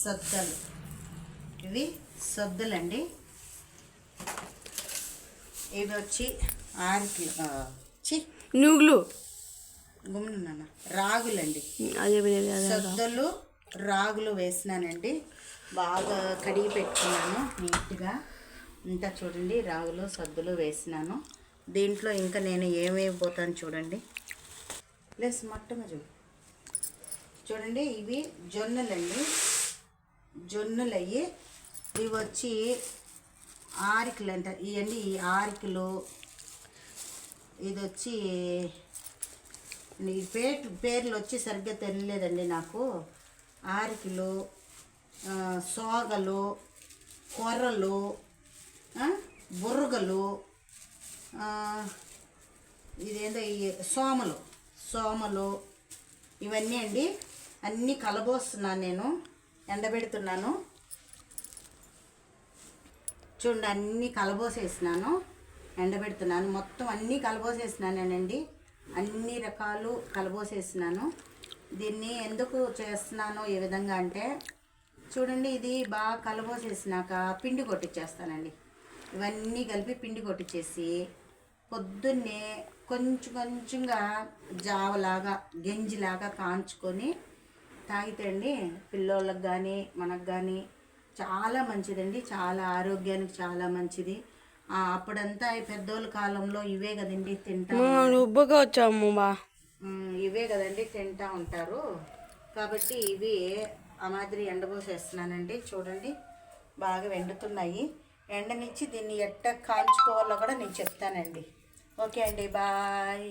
సద్దలు. ఇవి సద్దులండి. ఇవి వచ్చి 6 కిలో నూగులు గుమ్మున్నాను రాగులండి. సద్దలు రాగులు వేసినానండి. బాగా కడిగి పెట్టుకున్నాను నీట్గా. ఇంకా చూడండి, రాగులు సద్దులు వేసినాను. దీంట్లో ఇంకా నేను ఏమేమి పోతాను చూడండి. ప్లస్ మొట్టమొదటి చూడండి, ఇవి జొన్నలండి. జొన్నలు అయ్యి ఇవి వచ్చి 6 కిలో అంట. ఇవన్నీ 6 కిలో. ఇది వచ్చి ఈ పేర్లు వచ్చి సరిగ్గా తెలియలేదండి నాకు. 6 కిలో. సోగలు, కొర్రలు, బుర్రగలు, ఇదేందో ఈ సోమలు ఇవన్నీ అండి. అన్నీ కలబోస్తున్నాను నేను, ఎండబెడుతున్నాను. చూడండి, అన్నీ కలబోసేసినాను, ఎండబెడుతున్నాను. మొత్తం అన్నీ కలబోసేసినానండి. అన్ని రకాలు కలబోసేసినాను. దీన్ని ఎందుకు చేస్తున్నాను ఈ విధంగా అంటే, చూడండి, ఇది బాగా కలబోసేసినాక పిండి కొట్టించేస్తానండి. ఇవన్నీ కలిపి పిండి కొట్టించేసి పొద్దున్నే కొంచెంగా జావలాగా గంజిలాగా కాంచుకొని తాగితే అండి పిల్లోళ్ళకి కానీ మనకు కానీ చాలా మంచిదండి. చాలా ఆరోగ్యానికి చాలా మంచిది. అప్పుడంతా పెద్దోళ్ళ కాలంలో ఇవే కదండి ఇవే కదండి తింటా ఉంటారు. కాబట్టి ఇవి ఆ మాదిరి ఎండబోసేస్తున్నానండి. చూడండి, బాగా ఎండుతున్నాయి. ఎండనిచ్చి దీన్ని ఎట్ట కాల్చుకోవాలో కూడా నేను చెప్తానండి. ఓకే అండి, బాయ్.